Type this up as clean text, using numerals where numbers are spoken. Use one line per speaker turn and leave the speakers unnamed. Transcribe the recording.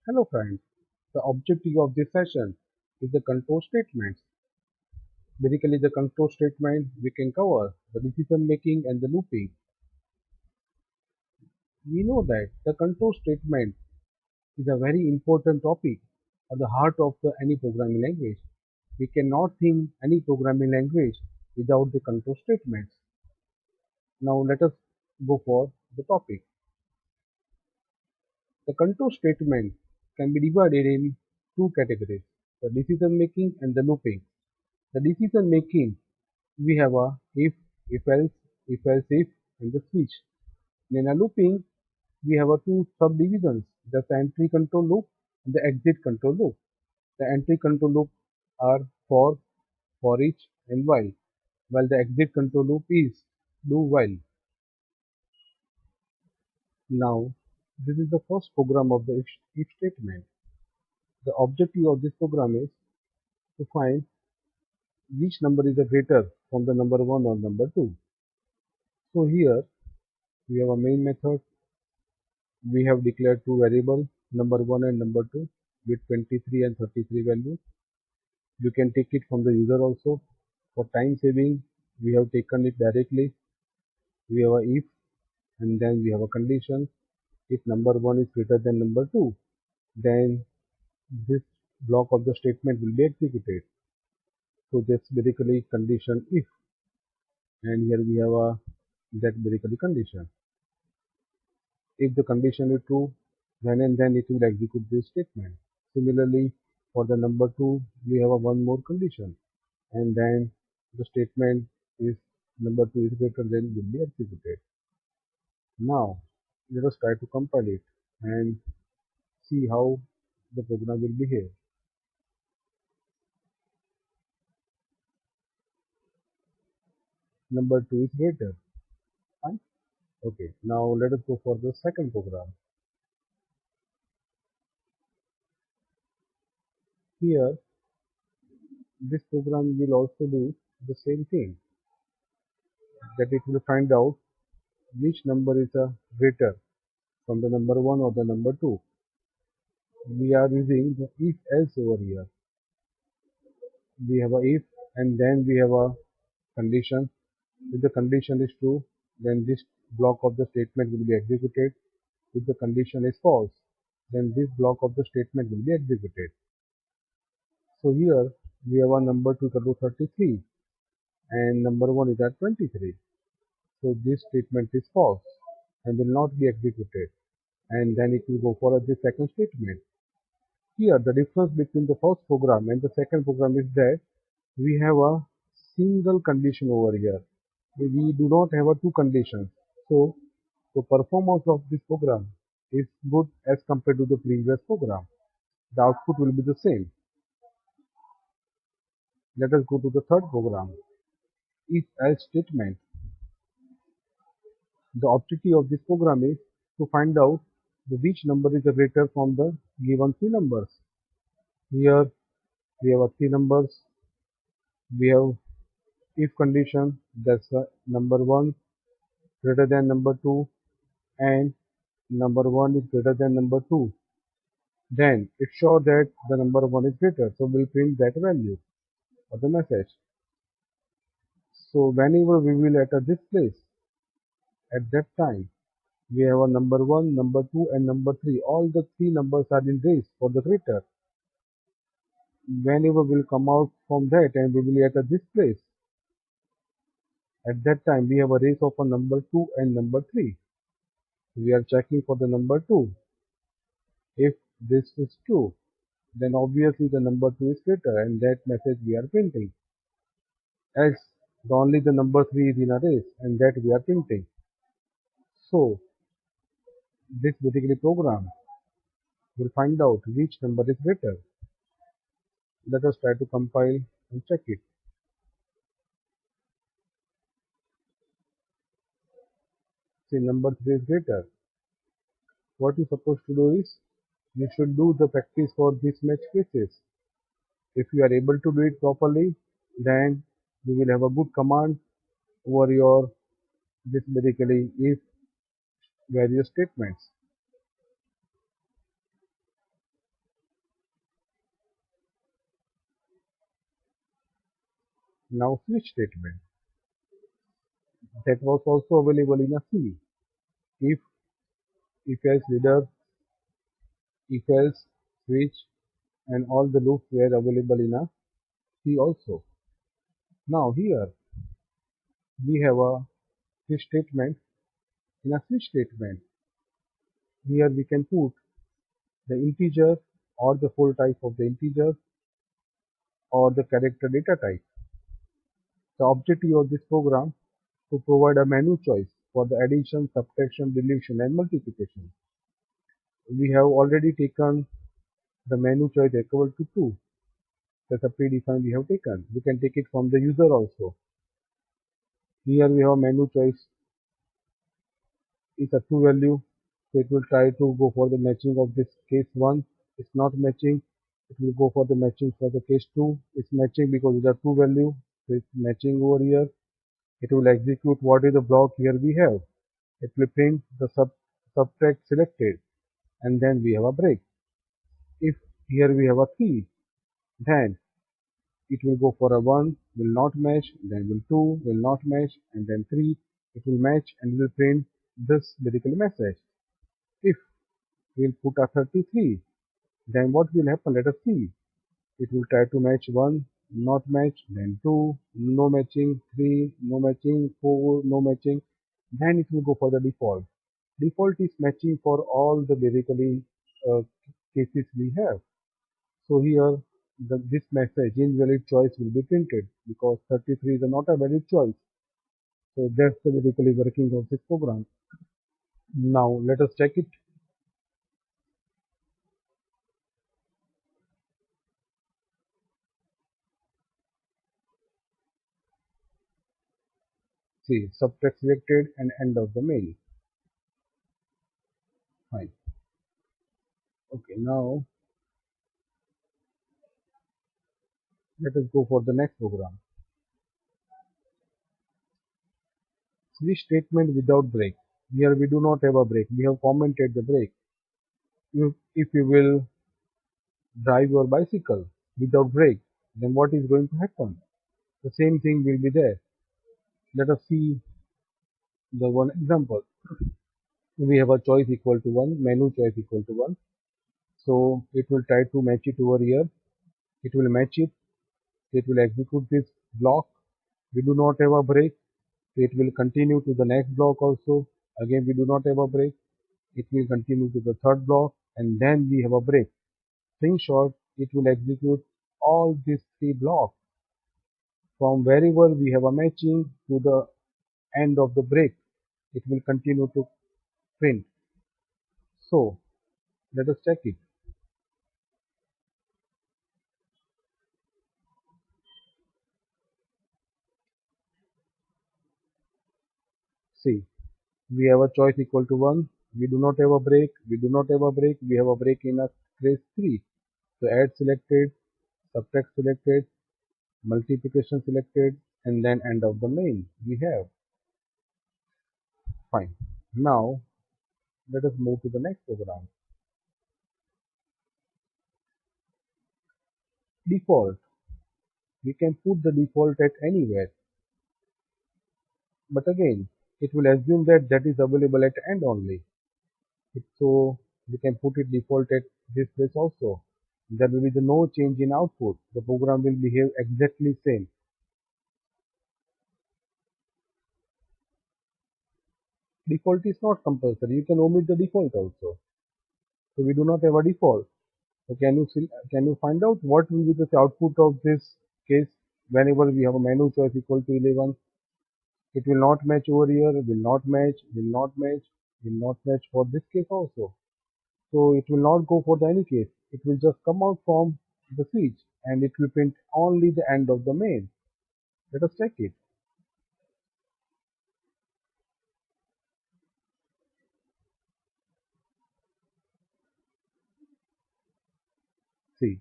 Hello friends, the objective of this session is the control statements. Basically the control statement we can cover the decision making and the looping. We know that the control statement is a very important topic at the heart of any programming language. We cannot think any programming language without the control statements. Now let us go for the topic. The control statement can be divided in two categories, the decision making and the looping. The decision making, we have a if else if, and the switch. In a looping, we have a two subdivisions, the entry control loop and the exit control loop. The entry control loop are for each, and while the exit control loop is do while. Now, this is the first program of the if statement. The objective of this program is to find which number is the greater from the number 1 or number 2. So here we have a main method. We have declared two variables, number 1 and number 2, with 23 and 33 values. You can take it from the user also. For time saving, we have taken it directly. We have a if, and then we have a condition. If number 1 is greater than number 2, then this block of the statement will be executed. So that's basically condition if, and here we have a that basically condition. If the condition is true, then and then it will execute this statement. Similarly, for the number 2, we have a one more condition, and then the statement is number 2 is greater than will be executed. Now, let us try to compile it and see how the program will behave. Number 2 is greater. Fine. Okay, now let us go for the second program. Here, this program will also do the same thing, that it will find out which number is greater from the number 1 or the number 2. We are using the if else over here. We have a if, and then we have a condition. If the condition is true, then this block of the statement will be executed. If the condition is false, then this block of the statement will be executed. So here we have a number 2 equal to 33 and number 1 is at 23. So this statement is false and will not be executed, and then it will go for the second statement. Here the difference between the first program and the second program is that we have a single condition over here. We do not have a two conditions. So the performance of this program is good as compared to the previous program. The output will be the same. Let us go to the third program. If else statement. The objective of this program is to find out which number is the greater from the given three numbers. Here we have three numbers. We have if condition, that's number 1 greater than number 2 and number 1 is greater than number 2. Then it shows that the number 1 is greater, so we'll print that value of the message. So whenever we will enter this place, at that time we have a number 1, number 2 and number 3. All the three numbers are in race for the greater. Whenever we'll come out from that and we will enter this place, at that time we have a race of a number 2 and number 3. We are checking for the number 2. If this is true, then obviously the number 2 is greater, and that message we are printing. Else, only the number 3 is in a race, and that we are printing. So, this basically program will find out which number is greater. Let us try to compile and check it. See, number 3 is greater. What you're supposed to do is, you should do the practice for this match cases. If you are able to do it properly, then you will have a good command over your this basically if various statements. Now switch statement. That was also available in a C. If, else reader, if else, switch, and all the loops were available in a C also. Now here we have a switch statement. In a switch statement, here we can put the integer or the full type of the integer or the character data type. The objective of this program to provide a menu choice for the addition, subtraction, deletion and multiplication. We have already taken the menu choice equal to 2. That's a predefined we have taken. We can take it from the user also. Here we have menu choice is a true value. So it will try to go for the matching of this case 1. It's not matching. It will go for the matching for the case 2. It's matching because it's a true value. So it's matching over here. It will execute what is the block here we have. It will print the subtract selected and then we have a break. If here we have a 3, then it will go for a 1, will not match, then will 2, will not match, and then 3, it will match and will print this basically message. If we'll put a 33, then what will happen? Let us see. It will try to match 1, not match, then 2, no matching, 3, no matching, 4, no matching, then it will go for the default. Default is matching for all the basically uh, cases we have. So here this message invalid choice will be printed because 33 is not a valid choice. So that's the basically working of this program. Now let us check it. See, subtract selected and end of the mail. Fine. Okay, now let us go for the next program. Switch statement without break. Here we do not have a break. We have commented the break. If you will drive your bicycle without brake, then what is going to happen? The same thing will be there. Let us see the one example. We have a choice equal to 1, menu choice equal to 1. So it will try to match it over here. It will match it. It will execute this block. We do not have a break. It will continue to the next block also. Again, we do not have a break. It will continue to the third block and then we have a break. In short, it will execute all these 3 blocks from wherever we have a matching to the end of the break. It will continue to print. So let us check it. See, we have a choice equal to 1. We do not have a break. We do not have a break. We have a break in a case 3. So add selected, subtract selected, multiplication selected, and then end of the main we have. Fine. Now let us move to the next program. Default. We can put the default at anywhere. But again, it will assume that that is available at end only. So we can put it default at this place also. There will be no change in output. The program will behave exactly same. Default is not compulsory. You can omit the default also. So we do not have a default. So can you find out what will be the output of this case whenever we have a menu choice equal to 11? It will not match over here, will not match, will not match, will not match for this case also. So it will not go for the any case. It will just come out from the switch and it will print only the end of the main. Let us check it. See,